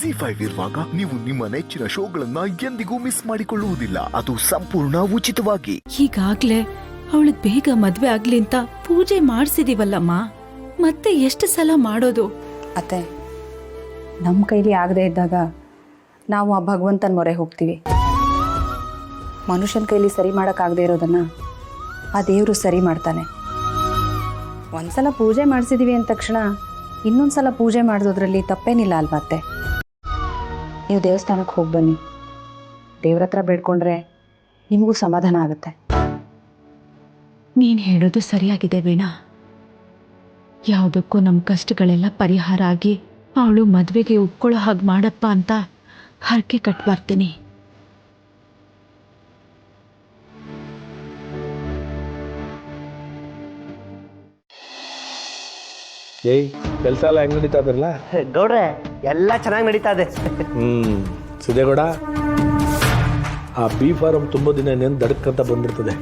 ZEE5 ಇರುವಾಗ ನೀವು ನಿಮ್ಮ ನೆಚ್ಚಿನ ಶೋಗಳನ್ನ ಎಂದಿಗೂ ಮಿಸ್ ಮಾಡಿಕೊಳ್ಳುವುದಿಲ್ಲ. ಅದು ಸಂಪೂರ್ಣ ಉಚಿತವಾಗಿ. ಈಗಾಗ್ಲೇ ಅವಳಿಗೆ ಬೇಗ ಮದ್ವೆ ಆಗ್ಲಿ ಅಂತ ಪೂಜೆ ಮಾಡ್ಸಿದೀವಲ್ಲಮ್ಮ, ಮತ್ತೆ ಎಷ್ಟು ಸಲ ಮಾಡೋದು? ಅತ್ತೆ, ನಮ್ಮ ಕೈಲಿ ಆಗದೆ ಇದ್ದಾಗ ನಾವು ಆ ಭಗವಂತನ ಮೊರೆ ಹೋಗ್ತೀವಿ. ಮನುಷ್ಯನ ಕೈಲಿ ಸರಿ ಮಾಡೋಕ್ಕಾಗದೇ ಇರೋದನ್ನ ಆ ದೇವರು ಸರಿ ಮಾಡ್ತಾನೆ. ಒಂದ್ಸಲ ಪೂಜೆ ಮಾಡಿಸಿದೀವಿ ಅಂದ ತಕ್ಷಣ ಇನ್ನೊಂದ್ಸಲ ಪೂಜೆ ಮಾಡಿಸೋದ್ರಲ್ಲಿ ತಪ್ಪೇನಿಲ್ಲ ಅಲ್ವಾ ಅತ್ತೆ? ನೀವು ದೇವಸ್ಥಾನಕ್ಕೆ ಹೋಗಿ ಬನ್ನಿ, ದೇವ್ರ ಹತ್ರ ಬೇಡ್ಕೊಂಡ್ರೆ ನಿಮಗೂ ಸಮಾಧಾನ ಆಗುತ್ತೆ. ನೀನ್ ಹೇಳೋದು ಸರಿಯಾಗಿದೆ ವೀಣಾ. ಯಾವುದಕ್ಕೂ ನಮ್ಮ ಕಷ್ಟಗಳೆಲ್ಲ ಪರಿಹಾರ ಆಗಿ ಅವಳು ಮದ್ವೆಗೆ ಒಪ್ಕೊಳ್ಳೋ ಹಾಗೆ ಮಾಡಪ್ಪ ಅಂತ ಹರಕೆ ಕಟ್ ಬರ್ತೀನಿ. ಏಯ್, ಕೆಲಸ ಎಲ್ಲ ಹೆಂಗ್ ನಡೀತಾ ಇದ್ರಲ್ಲ? ಗೌಡ್ರೆ ಎಲ್ಲ ಚೆನ್ನಾಗಿ ನಡೀತಾ ಇದೆ. ಸಿದ್ದೇಗೌಡ, ಆ ಬಿ ಫಾರಂ ತುಂಬ ದಿನ ಇನ್ನೇನು ದಡಕ್ಕಂತ ಬಂದ್ಬಿಡ್ತದೆ.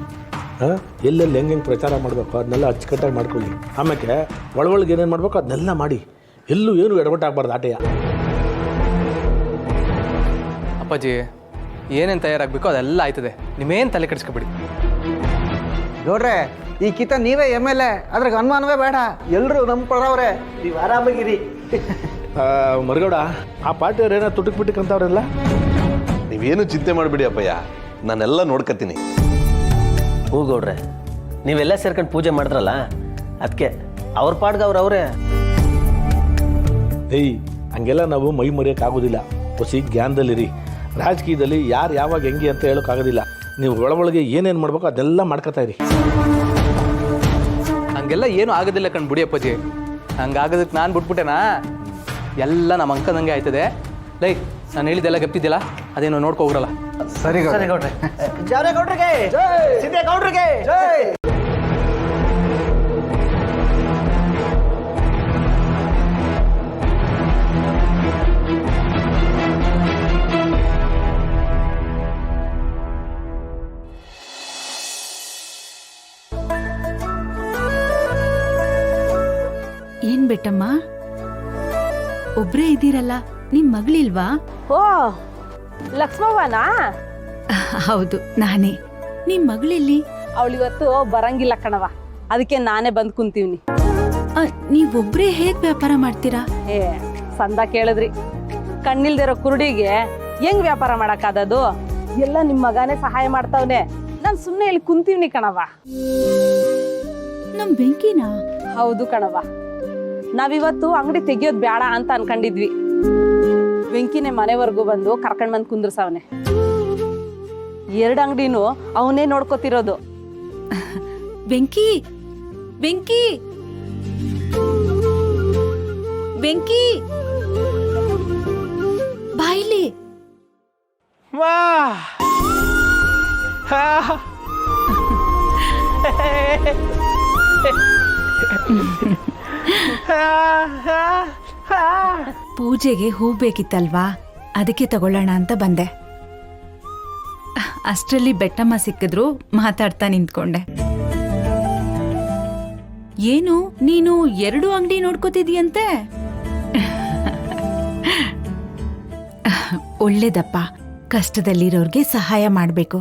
ಎಲ್ಲೆಲ್ಲಿ ಹೆಂಗೆ ಪ್ರಚಾರ ಮಾಡಬೇಕು ಅದನ್ನೆಲ್ಲ ಅಚ್ಚುಕಟ್ಟಾಗಿ ಮಾಡ್ಕೊಳ್ಳಿ. ಆಮೇಲೆ ಒಳಗೆ ಏನೇನು ಮಾಡಬೇಕು ಅದನ್ನೆಲ್ಲ ಮಾಡಿ, ಎಲ್ಲೂ ಏನು ಎಡವಟ್ಟಾಗಬಾರ್ದು ಆಟೆಯ. ಅಪ್ಪಾಜಿ, ಏನೇನು ತಯಾರಾಗಬೇಕು ಅದೆಲ್ಲ ಆಯ್ತದೆ, ನೀವೇನು ತಲೆ ಕೆಡಿಸ್ಕೊಬಿಡಿ. ಗೌಡ್ರೆ, ಈ ಕಿತ ನೀವೇ MLA, ಅದ್ರಾಗ ಅನುಮಾನವೇ ಬೇಡ. ಎಲ್ಲರೂ ನಮ್ಮ ಪರವ್ರೆ, ನೀವು ಆರಾಮಾಗಿರಿ. ಮರಗೌಡ, ಆ ಪಾರ್ಟಿಯವ್ರು ಏನೋ ತುಟಕ್ ಬಿಟ್ಟಿಕ್ಕಂತವ್ರೆಲ್ಲ. ನೀವೇನು ಚಿಂತೆ ಮಾಡಿಬಿಡಿ ಅಪ್ಪಯ್ಯ, ನಾನೆಲ್ಲ ನೋಡ್ಕತ್ತೀನಿ. ಹೂ ಗೌಡ್ರೆ, ನೀವೆಲ್ಲ ಸೇರ್ಕೊಂಡು ಪೂಜೆ ಮಾಡಿದ್ರಲ್ಲ, ಅದಕ್ಕೆ ಅವ್ರ ಪಾಡ್ಗೆ ಅವರೇ. ಏಯ್, ಹಂಗೆಲ್ಲ ನಾವು ಮೈ ಮರೆಯೋಕ್ಕಾಗೋದಿಲ್ಲ. ಹೊಸಿ ಜ್ಞಾನದಲ್ಲಿರಿ. ರಾಜಕೀಯದಲ್ಲಿ ಯಾರು ಯಾವಾಗ ಹೆಂಗೆ ಅಂತ ಹೇಳೋಕ್ಕಾಗೋದಿಲ್ಲ. ನೀವು ಒಳಗೆ ಏನೇನು ಮಾಡ್ಬೇಕು ಅದೆಲ್ಲ ಮಾಡ್ಕೊತಾ ಇರಿ. ಹಂಗೆಲ್ಲ ಏನೂ ಆಗೋದಿಲ್ಲ ಬಿಡಿ ಅಪ್ಪಾಜಿ. ಹಂಗಾಗೋದಕ್ಕೆ ನಾನು ಬಿಟ್ಬಿಟ್ಟೆನಾ? ಎಲ್ಲ ನಮ್ಮ ಅಂಕದಂಗೆ ಆಯ್ತದೆ. ಲೈ, ನಾನು ಹೇಳಿದ್ದೆಲ್ಲ ಗಪ್ತಿದ್ದಿಲ್ಲ, ಅದೇನೋ ನೋಡ್ಕೊ ಹೋಗ್ರಲ್ಲ. ಸರಿ ಗೌಡ್ರೆ. ಜಾರೇ ಗೌಡ್ರಿಗೆ, ಸಿದ್ದೇ ಗೌಡ್ರಿಗೆ. ಏನ್ ಬೆಟ್ಟಮ್ಮ, ಒಬ್ರೇ ಇದ್ದೀರಲ್ಲ, ನಿಮ್ ಮಗಳಿಲ್ವಾ? ಓ, ಲಕ್ಷ್ಮವ್ವನಾ? ಹೌದು, ನಾನೇ. ನಿಮ್ ಮಗಳಿಲ್ಲಿ? ಅವಳಿವತ್ತು ಬರಂಗಿಲ್ಲ ಕಣವ, ಅದಕ್ಕೆ ನಾನೇ ಬಂದ್ ಕುಂತೀವ್ನಿ. ನೀವೊಬ್ರೇ ಹೇಗ್ ವ್ಯಾಪಾರ ಮಾಡ್ತೀರಾ? ಸಂದ ಕೇಳಿದ್ರಿ, ಕಣ್ಣಿಲ್ದಿರೋ ಕುರುಡಿಗೆ ಹೆಂಗ್ ವ್ಯಾಪಾರ ಮಾಡಕ್ಕಾದದು? ಎಲ್ಲ ನಿಮ್ ಮಗನೇ ಸಹಾಯ ಮಾಡ್ತಾವ್ನೆ, ನಾನ್ ಸುಮ್ನೆ ಇಲ್ಲಿ ಕುಂತೀವ್ನಿ ಕಣವ. ನಮ್ ಬೆಂಕಿನಾ? ಹೌದು ಕಣವ, ನಾವಿವತ್ತು ಅಂಗಡಿ ತೆಗಿಯೋದ್ ಬೇಡ ಅಂತ ಅನ್ಕೊಂಡಿದ್ವಿ. ವೆಂಕಿನೇ ಮನೆವರೆಗೂ ಬಂದು ಕರ್ಕೊಂಡ್ ಬಂದ್ ಕುಂದ್ರಸವನೆ. 2 ಅಂಗಡಿನೂ ಅವನೇ ನೋಡ್ಕೋತಿರೋದು. ಬೆಂಕಿ, ಬೆಂಕಿ, ಬೆಂಕಿ, ಬಾಯಿಲಿ. ಪೂಜೆಗೆ ಹೂ ಬೇಕಿತ್ತಲ್ವಾ, ಅದಕ್ಕೆ ತಗೊಳ್ಳೋಣ ಅಂತ ಬಂದೆ. ಅಷ್ಟರಲ್ಲಿ ಬೆಟ್ಟಮ್ಮ ಸಿಕ್ಕಿದ್ರು, ಮಾತಾಡ್ತಾ ನಿಂತ್ಕೊಂಡೆ. ಏನು, ನೀನು 2 ಅಂಗಡಿ ನೋಡ್ಕೋತಿದೀಯಂತೆ? ಒಳ್ಳೇದಪ್ಪ, ಕಷ್ಟದಲ್ಲಿರೋರ್ಗೆ ಸಹಾಯ ಮಾಡ್ಬೇಕು.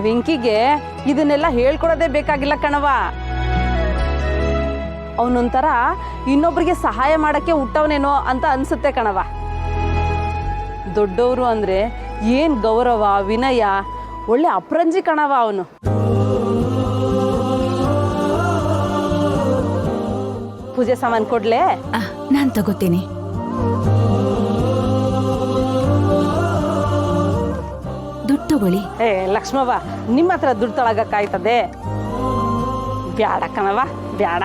ವೆಂಕಿಗೆ ಇದನ್ನೆಲ್ಲ ಹೇಳ್ಕೊಡೋದೇ ಬೇಕಾಗಿಲ್ಲ ಕಣವ. ಅವನೊಂಥರ ಇನ್ನೊಬ್ರಿಗೆ ಸಹಾಯ ಮಾಡಕ್ಕೆ ಹುಟ್ಟವನೇನೋ ಅಂತ ಅನ್ಸುತ್ತೆ ಕಣವ. ದೊಡ್ಡವರು ಅಂದ್ರೆ ಏನ್ ಗೌರವ, ವಿನಯ, ಒಳ್ಳೆ ಅಪರಂಜಿ ಕಣವ ಅವನು. ಪೂಜೆ ಸಾಮಾನು ಕೊಡ್ಲೆ? ನಾನ್ ತಗೋತೀನಿ. ದುಡ್ಡು ತಗೊಳ್ಳಿ. ಲಕ್ಷ್ಮವ್ವ, ನಿಮ್ಮ ಹತ್ರ ದುಡ್ಡು ತಳಗಕ್ಕಾಯ್ತದೆ? ಬ್ಯಾಡ ಕಣವ, ಬ್ಯಾಡ.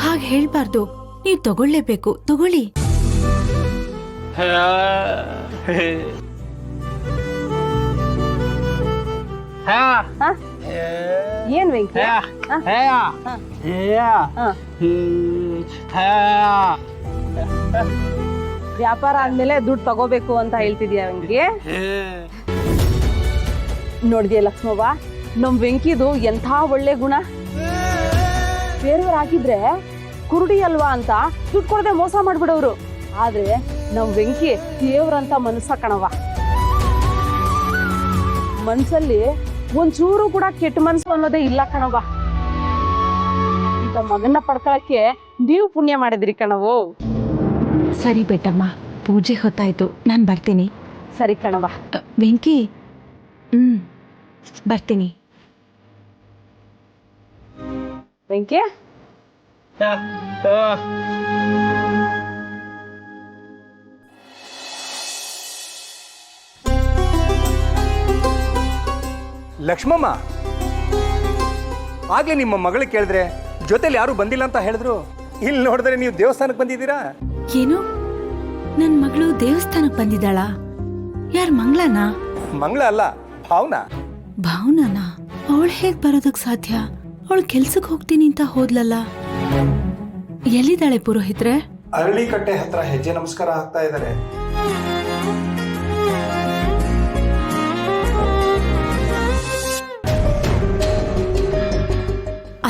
ಹಾಗೆ ಹೇಳ್ಬಾರ್ದು, ನೀವು ತಗೊಳ್ಳೇಬೇಕು, ತಗೊಳ್ಳಿ. ಏನ್ ವೆಂಕಿ? ವ್ಯಾಪಾರ ಆದ್ಮೇಲೆ ದುಡ್ಡು ತಗೋಬೇಕು ಅಂತ ಹೇಳ್ತಿದ್ಯಾ ವೆಂಕಿ? ನೋಡಿದ್ಯಾ ಲಕ್ಷ್ಮವ್ವ, ನಮ್ ವೆಂಕಿದು ಎಂಥ ಒಳ್ಳೆ ಗುಣ. ಬೇರೆಯವ್ರು ಹಾಕಿದ್ರೆ ಕುರುಡಿ ಅಲ್ವಾ ಅಂತ ದುಡ್ಡು ಕೊಡದೆ ಮೋಸ ಮಾಡ್ಬಿಡೋರು. ಆದ್ರೆ ನಮ್ ವೆಂಕಿ ದೇವ್ರಂತ ಮನಸ್ಸ ಕಣವ. ಮನ್ಸಲ್ಲಿ ಒಂಚೂರು ಕೂಡ ಕೆಟ್ಟ ಮನ್ಸು ಅನ್ನೋದೇ ಇಲ್ಲ ಕಣವ. ಇಂಥ ಮಗನ್ನ ಪಡ್ಕೊಳಕ್ಕೆ ನೀವು ಪುಣ್ಯ ಮಾಡಿದ್ರಿ ಕಣವು. ಸರಿ ಬೇಟಮ್ಮ, ಪೂಜೆ ಹೊತ್ತಾಯ್ತು, ನಾನು ಬರ್ತೀನಿ. ಸರಿ ಕಣವ. ವೆಂಕಿ, ಬರ್ತೀನಿ. ವೆಂಕಿ, ಲಕ್ಷ್ಮಮ್ಮ, ಆಗ್ಲೇ ನಿಮ್ಮ ಮಗಳು ಕೇಳಿದ್ರೆ ಜೊತೆಲಿ ಯಾರು ಬಂದಿಲ್ಲ ಅಂತ ಹೇಳಿದ್ರು. ಇಲ್ಲಿ ನೋಡಿದ್ರೆ ನೀವು ದೇವಸ್ಥಾನಕ್ಕೆ ಬಂದಿದ್ದೀರಾ. ಏನು, ನನ್ನ ಮಗಳು ದೇವಸ್ಥಾನಕ್ಕೆ ಬಂದಿದ್ದಾಳ? ಯಾರು, ಮಂಗಳನಾ? ಮಂಗಳ ಅಲ್ಲ, ಭಾವನಾ. ಭಾವನಾನಾ? ಅವಳು ಹೇಗ್ ಬರೋದಕ್ ಸಾಧ್ಯ? ಅವಳು ಕೆಲ್ಸಕ್ಕೆ ಹೋಗ್ತೀನಿ ಅಂತ ಹೋದ್ಲಲ್ಲ. ಎಲ್ಲಿದ್ದಾಳೆ ಪುರೋಹಿತ್ರೆ? ಅರಳಿಕಟ್ಟೆ ಹತ್ರ ಹೆಜ್ಜೆ ನಮಸ್ಕಾರ ಹಾಕ್ತಾ ಇದ್ದಾರೆ.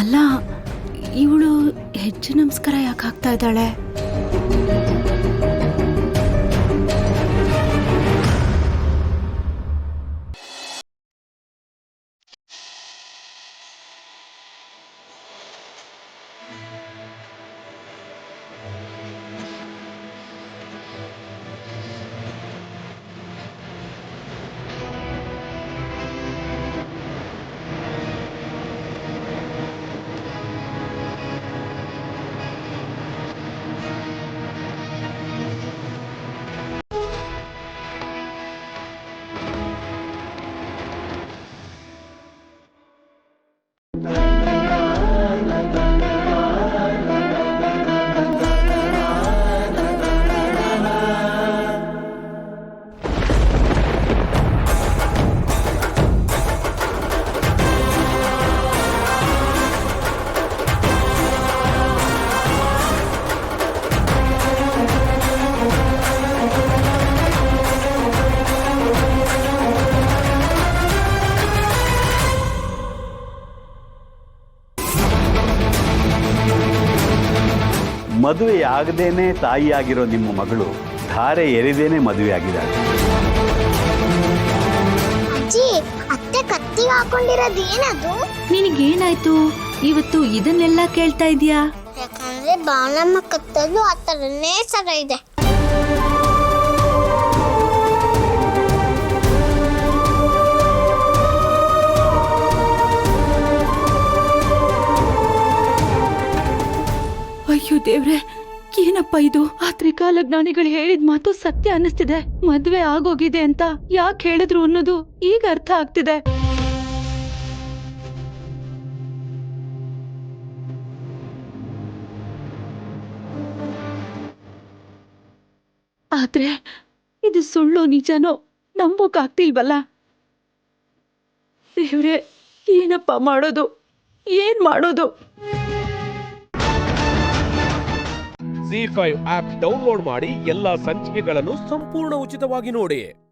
ಅಲ್ಲ, ಇವಳು ಹೆಜ್ಜೆ ನಮಸ್ಕಾರ ಯಾಕೆ ಹಾಕ್ತಾ ಇದ್ದಾಳೆ? ಮದುವೆಯಾಗದೇನೆ ತಾಯಿಯಾಗಿರೋ ನಿಮ್ಮ ಮಗಳು ಧಾರೆ ಎರೆದೇನೆ ಮದುವೆಯಾಗಿದ್ದಾಳೆ. ಅಜ್ಜಿ, ಅತ್ತೆ ಕತ್ತಿಗೆ ಹಾಕೊಂಡಿರೋದು ಏನದು? ನಿನಗೇನಾಯ್ತು ಇವತ್ತು ಇದನ್ನೆಲ್ಲ ಕೇಳ್ತಾ ಇದೀಯಾ? ಯಾಕಂದ್ರೆ ಬಾಳಮ್ಮ ಕತ್ತದು ಆ ಥರನೇ ಸರ ಇದೆ. ಅಯ್ಯೋ ದೇವ್ರೆ, ಏನಪ್ಪ ಇದು? ಆ ತ್ರಿಕಾಲಜ್ಞಾನಿಗಳು ಹೇಳಿದ ಮಾತು ಸತ್ಯ ಅನ್ನಿಸ್ತಿದೆ. ಮದ್ವೆ ಆಗೋಗಿದೆ ಅಂತ ಯಾಕೆ ಹೇಳಿದ್ರು ಅನ್ನೋದು ಈಗ ಅರ್ಥ ಆಗ್ತಿದೆ. ಆದ್ರೆ ಇದು ಸುಳ್ಳು ನಿಜನೋ ನಂಬೋಕಾಗ್ತಿಲ್ವಲ್ಲ. ದೇವ್ರೆ, ಏನಪ್ಪ ಮಾಡೋದು? ಏನ್ ಮಾಡೋದು? ZEE5 ಆಪ್ ಡೌನ್ಲೋಡ್ ಮಾಡಿ ಎಲ್ಲಾ ಸಂಚಿಕೆಗಳನ್ನು ಸಂಪೂರ್ಣ ಉಚಿತವಾಗಿ ನೋಡಿ.